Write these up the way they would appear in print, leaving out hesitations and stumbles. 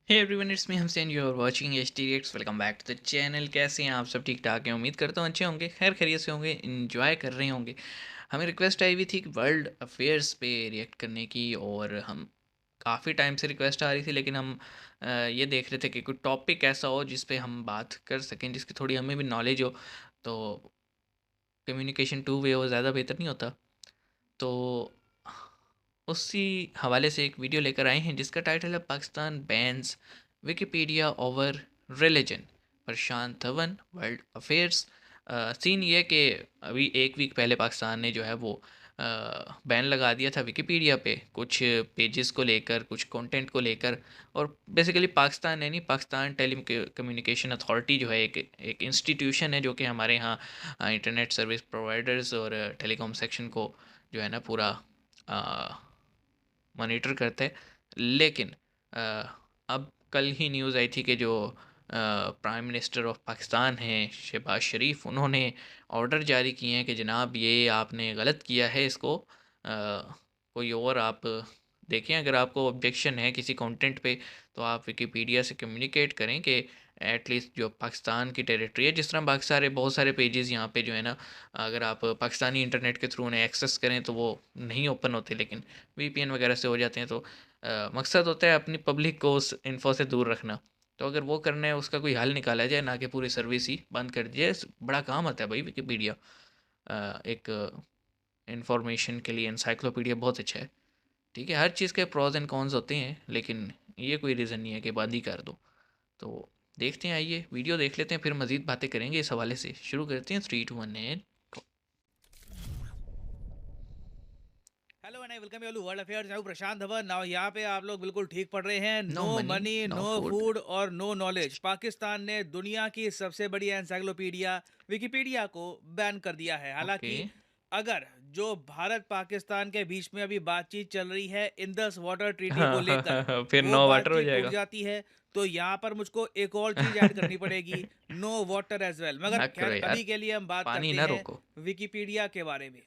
Hey everyone, it's me हमसेन, you are watching HTX। Welcome back to the channel. कैसे हैं आप सब? ठीक ठाक हैं, उम्मीद करता हूँ अच्छे होंगे, खैर खैरियत से होंगे, इन्जॉय कर रहे होंगे। हमें रिक्वेस्ट आई हुई थी कि वर्ल्ड अफेयर्स पे रिएक्ट करने की, और हम काफ़ी टाइम से रिक्वेस्ट आ रही थी, लेकिन हम ये देख रहे थे कि कोई टॉपिक ऐसा हो जिस पे हम बात कर सकें, जिसकी थोड़ी हमें भी नॉलेज हो। तो कम्युनिकेशन टू वे हो, ज़्यादा बेहतर नहीं होता? तो उसी हवाले से एक वीडियो लेकर आए हैं जिसका टाइटल है Pakistan bans Wikipedia over religion. Prashant Dhawan, world affairs. Scene ये कि अभी एक वीक पहले पाकिस्तान ने जो है वो बैन लगा दिया था विकिपीडिया पे, कुछ पेजेस को लेकर, कुछ कंटेंट को लेकर। और बेसिकली पाकिस्तान ने नहीं, पाकिस्तान टेली कम्युनिकेशन अथॉरिटी जो है एक इंस्टीट्यूशन है जो कि हमारे यहाँ इंटरनेट सर्विस प्रोवाइडर्स और टेलीकॉम सेक्शन को जो है ना पूरा मॉनिटर करते हैं। लेकिन अ, अब कल ही न्यूज़ आई थी कि जो प्राइम मिनिस्टर ऑफ पाकिस्तान हैं शहबाज शरीफ, उन्होंने ऑर्डर जारी किए हैं कि जनाब ये आपने गलत किया है, इसको कोई और आप देखें। अगर आपको ऑब्जेक्शन है किसी कंटेंट पे तो आप विकिपीडिया से कम्युनिकेट करें कि एटलीस्ट जो पाकिस्तान की टेरिटरी है, जिस तरह बाकी सारे बहुत सारे पेजेस यहाँ पे जो है ना, अगर आप पाकिस्तानी इंटरनेट के थ्रू उन्हें एक्सेस करें तो वो नहीं ओपन होते, लेकिन VPN वगैरह से हो जाते हैं। तो मकसद होता है अपनी पब्लिक को उस इन्फो से दूर रखना। तो अगर वो करना है, उसका कोई हल निकाला जाए, ना कि पूरी सर्विस ही बंद कर दी जाए। बड़ा काम आता है भाई विकिपीडिया। एक इंफॉर्मेशन के लिए इंसाइक्लोपीडिया बहुत अच्छा है। ठीक है, हर चीज़ के प्रोज एंड कॉन्स होते हैं, लेकिन ये कोई रीज़न नहीं है कि बंद ही कर दो। तो देखते हैं, आइए वीडियो देख लेते हैं, फिर मज़ीद बातें करेंगे इस हवाले से। शुरू करते हैं, 3 2 1 and hello and I welcome you to world affairs. मैं हूं प्रशांत धवन। नाउ यहाँ पे आप लोग बिल्कुल ठीक पढ़ रहे हैं। No no money, money, no no food. Food और नो नॉलेज। पाकिस्तान ने दुनिया की सबसे बड़ी एनसाइक्लोपीडिया विकिपीडिया को बैन कर दिया है। ओके। हालांकि अगर जो भारत पाकिस्तान के बीच में अभी बातचीत चल रही है इंदस वाटर ट्रीटी को लेकर, फिर वो नो वाटर हो बातचीत टूट जाएगा। जाती है तो यहाँ पर मुझको एक और चीज ऐड करनी पड़ेगी, नो वाटर एज वेल। मगर ना करो खैर यार, अभी के लिए हम बात पानी करते ना हैं रोको। विकिपीडिया के बारे में।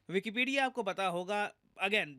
विकिपीडिया आपको पता होगा, अगेन,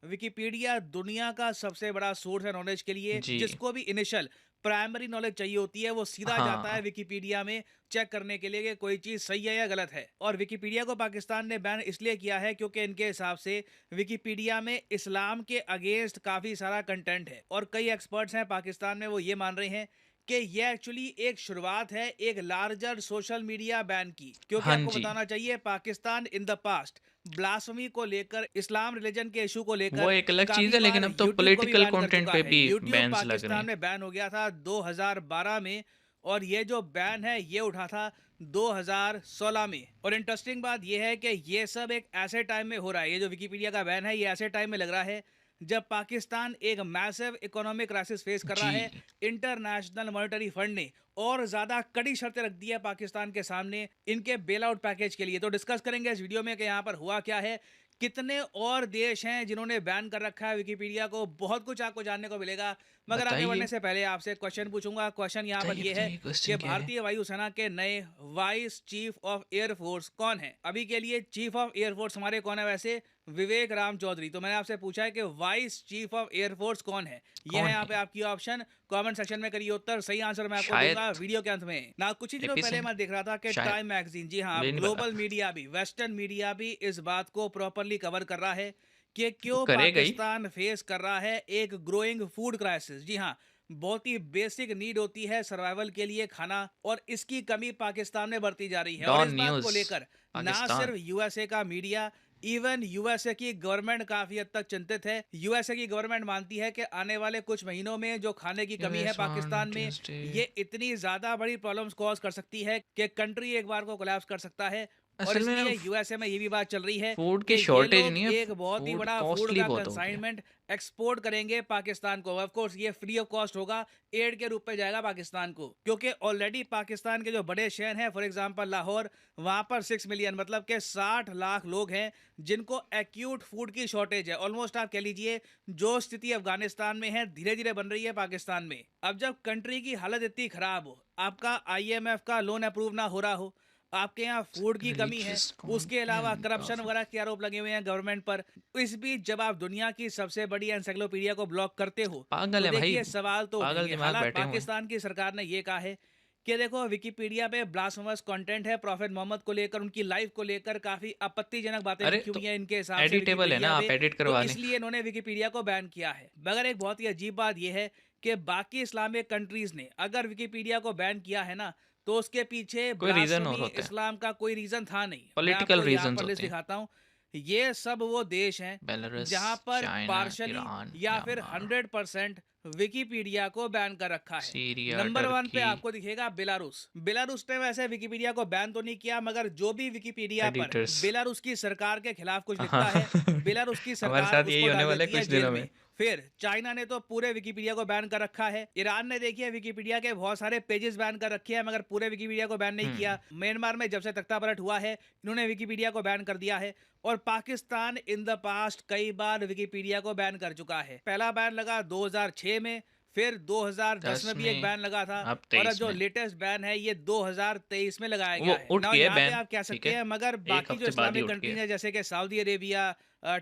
विकिपीडिया दुनिया का सबसे बड़ा सोर्स है नॉलेज के लिए। जी। जिसको भी इनिशियल प्राइमरी नॉलेज चाहिए होती है वो सीधा जाता है हाँ। विकिपीडिया में चेक करने के लिए कि कोई चीज सही है या गलत है। और विकिपीडिया को पाकिस्तान ने बैन इसलिए किया है क्योंकि इनके हिसाब से विकिपीडिया में इस्लाम के अगेंस्ट काफी सारा कंटेंट है। और कई एक्सपर्ट्स हैं पाकिस्तान में, वो ये मान रहे हैं कि ये एक्चुअली एक शुरुआत है एक लार्जर सोशल मीडिया बैन की। क्योंकि हाँ आपको जी। बताना चाहिए Pakistan in the past blasphemy को लेकर, इस्लाम रिलीजन के इशू को वो लेकर एक अलग चीज़ काफी है, लेकिन बार अब तो यूट्यूब को भी पॉलिटिकल बैन कर कंटेंट चुका पे है। भी यूट्यूब बैन्स लग रहे पाकिस्तान हैं। में बैन हो गया था 2012 में, और ये जो बैन है ये उठा था 2016 में। और इंटरेस्टिंग बात ये है कि ये सब एक ऐसे टाइम में हो रहा है, ये जो विकिपीडिया का बैन है ये ऐसे टाइम में लग रहा है जब पाकिस्तान एक मैसिव इकोनॉमिक क्राइसिस फेस कर रहा है। जी। इंटरनेशनल मॉनेटरी फंड ने और ज्यादा कड़ी शर्तें रख दी है पाकिस्तान के सामने इनके बेल आउट पैकेज के लिए। तो डिस्कस करेंगे इस वीडियो में कि यहाँ पर हुआ क्या है, कितने और देश हैं जिन्होंने बैन कर रखा है विकिपीडिया को। बहुत कुछ आपको जानने को मिलेगा। मगर आगे बढ़ने बताइए, से पहले आपसे एक क्वेश्चन पूछूंगा। क्वेश्चन यहाँ पर बताइए, यह है बताइए कि क्वेश्चन क्या है? भारतीय वायुसेना के नए वाइस चीफ ऑफ एयरफोर्स कौन है? अभी के लिए चीफ ऑफ एयरफोर्स हमारे कौन है वैसे? विवेक राम चौधरी। तो मैंने आपसे पूछा है कि वाइस चीफ ऑफ एयरफोर्स कौन है। ये है कौन यहाँ है? पे आपकी ऑप्शन। कमेंट सेक्शन में करिए उत्तर, सही आंसर मैं आपको दूंगा शायद वीडियो के अंत में ना। कुछ ही दिनों एपी पहले सिंह। मैं देख रहा था कि शायद, टाइम मैगजीन, जी हाँ, मुझे अब नहीं पता। ग्लोबल मीडिया भी, वेस्टर्न मीडिया भी इस बात को प्रॉपरली कवर कर रहा है कि तो क्यों करेगा ही। पाकिस्तान फेस कर रहा है एक ग्रोइंग फूड क्राइसिस। जी हाँ, बहुत ही बेसिक नीड होती है सर्वाइवल के लिए खाना, और इसकी कमी पाकिस्तान में बढ़ती जा रही है। और डॉन इस बात को न्यूज़ लेकर ना पाकिस्तान। सिर्फ यूएसए का मीडिया, इवन यूएसए की गवर्नमेंट काफी हद तक चिंतित है। यूएसए की गवर्नमेंट मानती है कि आने वाले कुछ महीनों में जो खाने की कमी है यूएस ऑन पाकिस्तान में, ट्यूसडे। ये इतनी ज्यादा बड़ी प्रॉब्लम्स कॉज कर सकती है कि कंट्री एक बार को कोलैप्स कर सकता है। और असल में इसलिए यूएसए में ये भी बात चल रही है फूड कि की ये शॉर्टेज लोग नहीं है, एक बहुत ही फूड बड़ा फूड कॉस्टली का बहुत हो गया। कंसाइनमेंट एक्सपोर्ट करेंगे पाकिस्तान को। ऑफ कोर्स ये फ्री ऑफ कॉस्ट होगा, एड के रूप में जाएगा पाकिस्तान को। क्योंकि ऑलरेडी पाकिस्तान के जो बड़े शहर हैं, फॉर एग्जांपल लाहौर, वहां पर 6 मिलियन मतलब के 60 लाख लोग हैं जिनको एक्यूट फूड की शॉर्टेज है। ऑलमोस्ट आप कह लीजिए जो स्थिति अफगानिस्तान में है धीरे धीरे बन रही है पाकिस्तान में। अब जब कंट्री की हालत इतनी खराब हो, आपका IMF का लोन अप्रूव ना हो रहा हो, आपके यहाँ फूड की कमी है, रिलीजियस उसके अलावा कंटेंट करप्शन ऑफ वगैरह के आरोप लगे हुए हैं गवर्नमेंट पर। इस बीच जब आप दुनिया की सबसे बड़ी एनसाइक्लोपीडिया को ब्लॉक करते हो, पागल तो है भाई, देखिए सवाल तो पागल उठेंगे। दिमाग हालांकि बैठे हुए हैं। पाकिस्तान की सरकार ने ये कहा है कि देखो विकिपीडिया पे ब्लास्फेमस कंटेंट है, प्रॉफेट मोहम्मद को लेकर, उनकी लाइफ को लेकर काफ़ी आपत्तिजनक बातें अरे लिखी हुई तो हैं इनके हिसाब से एडिटेबल है ना, विकिपीडिया आप पे, एडिट तो करवा लें। इसलिए इन्होंने विकिपीडिया को बैन किया है। मगर एक बहुत ही अजीब बात यह है कि बाकी इस्लामिक कंट्रीज ने अगर विकिपीडिया को बैन किया है ना, तो उसके पीछे कोई रीजन और ब्लास्फेमी होता है, इस्लाम का कोई रीजन था नहीं। मैं पॉलिटिकल आपको यहाँ रीजंस पर लिस्ट होते हैं। दिखाता हूँ। ये सब वो देश हैं बेलारूस, जहां पर चाइना, पार्शली ईरान, या फिर म्यांमार, 100% विकिपीडिया को बैन कर रखा है। सीरिया, नंबर 1 पे टर्की, आपको दिखेगा बेलारूस। बेलारूस ने वैसे विकिपीडिया को बैन तो नहीं किया, मगर जो भी विकिपीडिया पर एडिटर्स। बेलारूस की सरकार के खिलाफ कुछ हाँ। लिखता है, बेलारूस की हमारे सरकार साथ यही उसको होने डाल वाला है देती है कुछ जेल दिनों में। में। फिर चाइना ने तो पूरे विकिपीडिया को बैन कर रखा है। ईरान ने देखिए विकिपीडिया के बहुत सारे पेजेस बैन कर रखे हैं, मगर पूरे विकिपीडिया को बैन नहीं किया। म्यांमार में जब से तख्तापलट हुआ है, इन्होंने विकिपीडिया को बैन कर दिया है। और पाकिस्तान इन द पास्ट कई बार विकिपीडिया को बैन कर चुका है। पहला बैन लगा 2006 में, फिर 2010 10 में भी एक में, बैन लगा था, अब और अब 23 जो में। लेटेस्ट बैन है ये 2023 में लगाया वो गया है उठ ना। गया यहाँ पे बैन, आप कह ठीक सकते है, हैं, मगर एक बाकी जो हफ्ते बाद ही इस्लामिक उठ कंट्रीज गया। है जैसे कि सऊदी अरेबिया,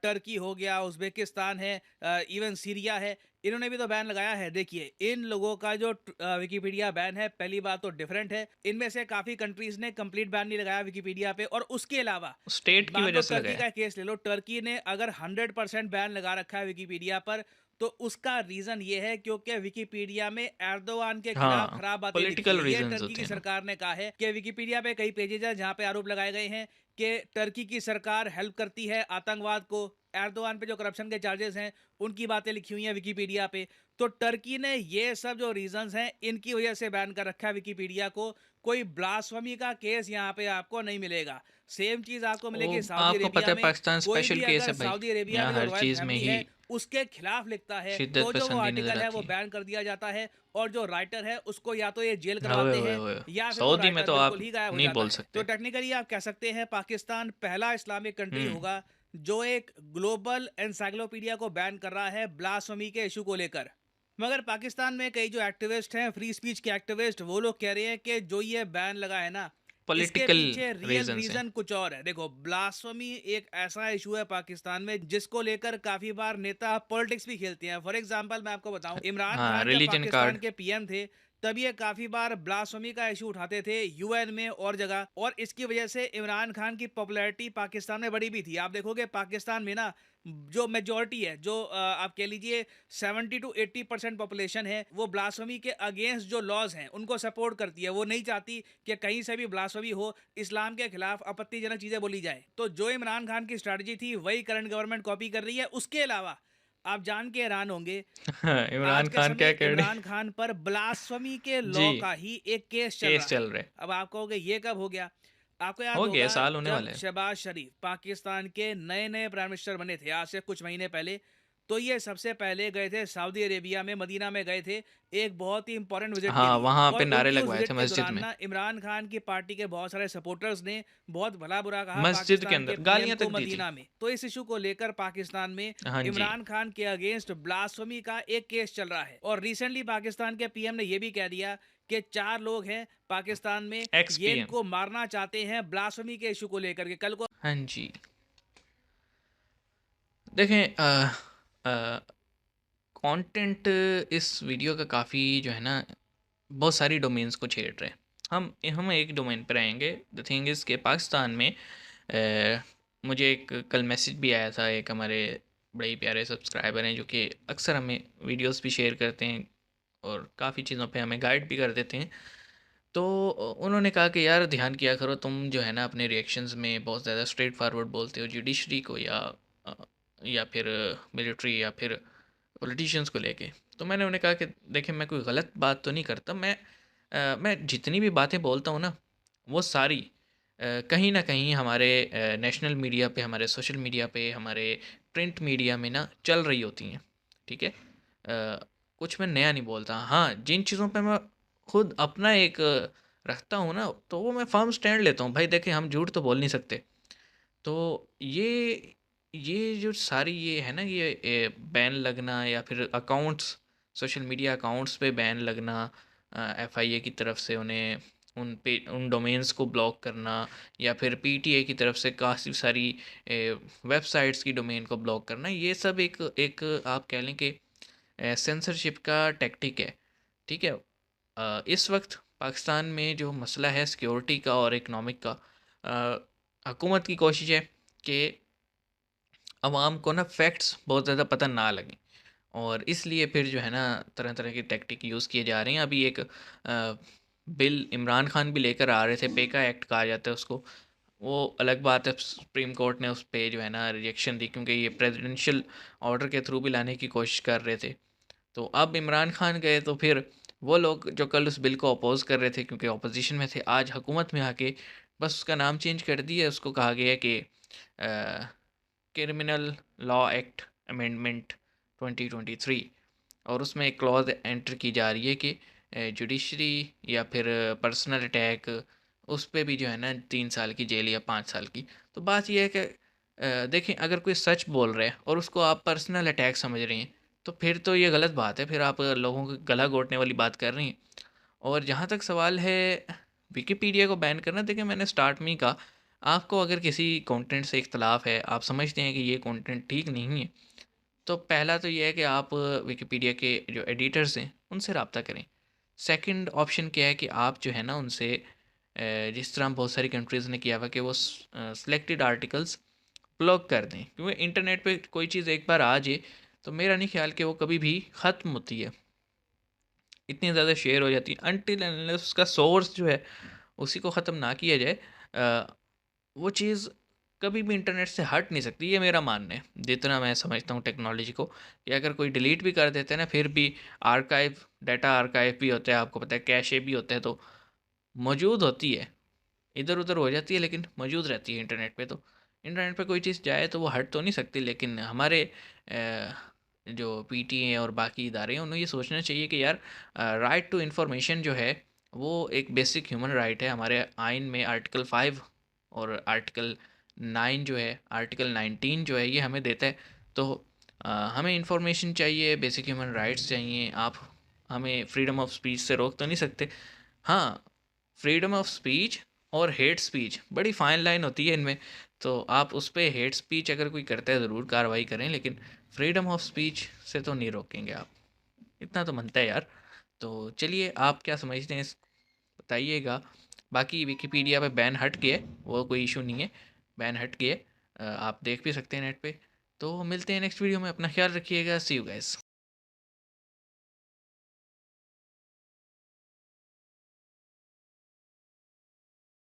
टर्की हो गया, उज्बेकिस्तान है, इवन सीरिया है, इन्होंने भी तो बैन लगाया है। देखिए इन लोगों का जो विकिपीडिया बैन है, पहली बात तो डिफरेंट है। इनमें से काफी कंट्रीज ने कंप्लीट बैन नहीं लगाया विकिपीडिया पे। और उसके अलावा स्टेट की मान लो वजह से टर्की लगाया। का केस ले लो, टर्की ने अगर 100% बैन लगा रखा है विकिपीडिया पर, तो उसका रीजन ये है क्योंकि विकिपीडिया में एर्दोआन के खिलाफ हाँ, खराब बातें लिखी पॉलिटिकल है। ये रीजंस टर्की होते की हैं ना। सरकार ने कहा है कि विकिपीडिया पे कई पेजेज है जहां पे आरोप लगाए गए हैं कि टर्की की सरकार हेल्प करती है आतंकवाद को। एर्दोआन पे जो करप्शन के चार्जेस हैं, उनकी बातें लिखी हुई हैं विकिपीडिया पे। तो टर्की ने ये सब जो रीजंस हैं, इनकी वजह से बैन कर रखा है विकिपीडिया को। कोई ब्लास्फेमी का केस यहाँ पे आपको नहीं मिलेगा। सेम चीज आपको वो मिलेगी सऊदी आपको पता अरेबिया है में। पाकिस्तान कोई स्पेशल भी केस अगर है भाई, सऊदी अरेबिया यहाँ में जो हर रॉयल चीज में फैमिली ही है उसके खिलाफ लिखता है, शिद्दत तो जो वो पसंदी नजर आर्टिकल है आती वो है। बैन कर दिया जाता है। और जो राइटर है उसको या तो ये जेल ओए करवाते ओए हैं, ओए, या फिर वो सऊदी में राइटर तो बिल्कुल आप ही गायब हो नहीं जाता बोल है। तो सकते। टेक्निकली आप कह सकते हैं पाकिस्तान पहला इस्लामिक कंट्री हम्म। होगा जो एक ग्लोबल एनसाइक्लोपीडिया को बैन कर रहा है ब्लास्फेमी के इशू को लेकर। मगर पाकिस्तान में कई जो एक्टिविस्ट हैं, फ्री स्पीच के एक्टिविस्ट, वो लोग कह रहे हैं कि जो ये बैन लगा है ना, इसके पॉलिटिकल पीछे रियल रीजन से। रीजन कुछ और है। देखो ब्लास्फेमी एक ऐसा इशू है पाकिस्तान में जिसको लेकर काफी बार नेता पॉलिटिक्स भी खेलते हैं। फॉर एग्जांपल मैं आपको बताऊं, इमरान हाँ, खान जब रिलीजन पाकिस्तान कार्ड। के पीएम थे, तब ये काफी बार ब्लास्फेमी का इशू उठाते थे यूएन में और जगह। और इसकी वजह से इमरान खान की पॉपुलैरिटी पाकिस्तान में बढ़ी भी थी। आप देखोगे पाकिस्तान में ना जो मेजोरिटी है, जो आप कह लीजिए 70 to 80% पॉपुलेशन है, वो ब्लास्फेमी के अगेंस्ट जो लॉज हैं उनको सपोर्ट करती है। वो नहीं चाहती कि कहीं से भी ब्लास्फेमी हो, इस्लाम के खिलाफ आपत्तिजनक चीजें बोली जाए। तो जो इमरान खान की स्ट्रैटेजी थी वही करंट गवर्नमेंट कॉपी कर रही है। उसके अलावा आप जान के हैरान होंगे, इमरान आज के खान क्या समय कर रहे इमरान खान पर ब्लास्फेमी के जी, लॉ का ही एक केस चल केस रहा है। चल रहे। अब आप कहोगे ये कब हो गया? आपको याद हो गया, होगा साल होने जब वाला है। शहबाज शरीफ पाकिस्तान के नए नए प्राइम मिनिस्टर बने थे आज से कुछ महीने पहले, तो ये सबसे पहले गए थे सऊदी अरेबिया में, मदीना में गए थे एक बहुत ही इंपॉर्टेंट विजिट के हाँ, लिए। वहाँ पे और नारे उनकी उस लगवाए विजिट थे के मस्जिद दौरान में। ना इमरान खान की पार्टी के बहुत सारे सपोर्टर्स ने बहुत भला बुरा कहा मस्जिद के पाकिस्तान के अंदर पीएम गालियां को तक दी थी। मदीना में। तो इस इशू को लेकर पाकिस्तान में हाँ जी। इमरान खान के अगेंस्ट ब्लास्फेमी का एक केस चल रहा है। और रिसेंटली पाकिस्तान के पीएम ने यह भी कह दिया कि 4 लोग हैं पाकिस्तान में, एक्स ये पीएम। इनको मारना चाहते हैं ब्लास्फेमी के इशू को लेकर के। कल को हाँ जी। देखें, कंटेंट इस वीडियो का काफ़ी जो है ना, बहुत सारी डोमेन्स को छेड़ रहे हैं। हम एक डोमेन पर आएंगे। द थिंग इज़ के पाकिस्तान में मुझे एक कल मैसेज भी आया था, एक हमारे बड़े ही प्यारे सब्सक्राइबर हैं जो कि अक्सर हमें वीडियोस भी शेयर करते हैं और काफ़ी चीज़ों पे हमें गाइड भी कर देते हैं। तो उन्होंने कहा कि यार ध्यान किया करो, तुम जो है ना अपने रिएक्शंस में बहुत ज़्यादा स्ट्रेट फारवर्ड बोलते हो जुडिशरी को अ, या फिर मिलिट्री या फिर पॉलिटिशियंस को लेके। तो मैंने उन्हें कहा कि देखिए, मैं कोई गलत बात तो नहीं करता। मैं जितनी भी बातें बोलता हूँ ना, वो सारी कहीं ना कहीं हमारे नेशनल मीडिया पे, हमारे सोशल मीडिया पे, हमारे प्रिंट मीडिया में ना चल रही होती हैं, ठीक है। कुछ मैं नया नहीं बोलता। हाँ, जिन चीज़ों पे मैं खुद अपना एक रखता हूँ ना, तो वो मैं फर्म स्टैंड लेता हूँ। भाई देखिए, हम झूठ तो बोल नहीं सकते। तो ये जो सारी ये है ना, ये बैन लगना या फिर अकाउंट्स, सोशल मीडिया अकाउंट्स पे बैन लगना, एफआईए की तरफ से उन्हें उन डोमेन्स को ब्लॉक करना, या फिर पीटीए की तरफ से काफ़ी सारी वेबसाइट्स की डोमेन को ब्लॉक करना, ये सब एक एक आप कह लें कि सेंसरशिप का टैक्टिक है। ठीक है। इस वक्त पाकिस्तान में जो मसला है सिक्योरिटी का और इकनॉमिक का, हुकूमत की कोशिश है कि आवाम को ना फैक्ट्स बहुत ज़्यादा पता ना लगें, और इसलिए फिर जो है ना तरह तरह की टैक्टिक यूज़ किए जा रहे हैं। अभी एक बिल इमरान खान भी लेकर आ रहे थे, पेका एक्ट कहा जाता है उसको। वो अलग बात है, सुप्रीम कोर्ट ने उस पे जो है ना रिजेक्शन दी, क्योंकि ये प्रेसिडेंशियल ऑर्डर के थ्रू भी लाने की कोशिश कर रहे थे। तो अब इमरान खान गए तो फिर वो लोग जो कल उस बिल को अपोज कर रहे थे क्योंकि अपोजिशन में थे, आज हुकूमत में आके बस उसका नाम चेंज कर दिया। उसको कहा गया कि क्रिमिनल लॉ एक्ट अमेंडमेंट 2023, और उसमें एक क्लॉज एंटर की जा रही है कि जुडिशरी या फिर पर्सनल अटैक, उस पे भी जो है ना 3 साल की जेल या 5 साल की। तो बात यह है कि देखें, अगर कोई सच बोल रहा है और उसको आप पर्सनल अटैक समझ रहे हैं, तो फिर तो ये गलत बात है, फिर आप लोगों को गला घोटने वाली बात कर रही हैं। और जहाँ तक सवाल है विकिपीडिया को बैन करना, देखिए मैंने स्टार्ट में ही कहा, आपको अगर किसी कंटेंट से इख्तलाफ है, आप समझते हैं कि ये कंटेंट ठीक नहीं है, तो पहला तो ये है कि आप विकिपीडिया के जो एडिटर्स हैं उनसे रब्ता करें। सेकंड ऑप्शन क्या है कि आप जो है ना उनसे जिस तरह बहुत सारी कंट्रीज़ ने किया हुआ कि वो सिलेक्टेड आर्टिकल्स ब्लॉक कर दें, क्योंकि इंटरनेट पे कोई चीज़ एक बार आ जाए तो मेरा नहीं ख्याल कि वो कभी भी ख़त्म होती है, इतनी ज़्यादा शेयर हो जाती है अनटिल अनलेस उसका सोर्स जो है उसी को ख़त्म ना किया जाए। वो चीज़ कभी भी इंटरनेट से हट नहीं सकती, ये मेरा मानना है जितना मैं समझता हूँ टेक्नोलॉजी को, कि अगर कोई डिलीट भी कर देते हैं ना, फिर भी आर्काइव, डाटा आर्काइव भी होता है, आपको पता है कैशे भी होते हैं, तो मौजूद होती है, इधर उधर हो जाती है लेकिन मौजूद रहती है इंटरनेट पे। तो इंटरनेट पे कोई चीज़ जाए तो वो हट तो नहीं सकती, लेकिन हमारे जो पीटीए और बाकी इदारे हैं उन्हें ये सोचना चाहिए कि यार राइट टू इन्फॉर्मेशन जो है वो एक बेसिक ह्यूमन राइट है। हमारे आइन में आर्टिकल 5 और आर्टिकल 9 जो है, आर्टिकल 19 जो है, ये हमें देता है। तो हमें इंफॉर्मेशन चाहिए, बेसिक ह्यूमन राइट्स चाहिए। आप हमें फ्रीडम ऑफ स्पीच से रोक तो नहीं सकते। हाँ, फ्रीडम ऑफ स्पीच और हेट स्पीच बड़ी फाइन लाइन होती है इनमें। तो आप उस पे हेट स्पीच अगर कोई करता है ज़रूर कार्रवाई करें, लेकिन फ्रीडम ऑफ स्पीच से तो नहीं रोकेंगे आप, इतना तो बनता है यार। तो चलिए, आप क्या समझते हैं बताइएगा। बाकी विकिपीडिया पे बैन हट गया, वो कोई इशू नहीं है, बैन हट गया, आप देख भी सकते हैं नेट पे। तो मिलते हैं नेक्स्ट वीडियो में, अपना ख्याल रखिएगा, सी यू गाइस।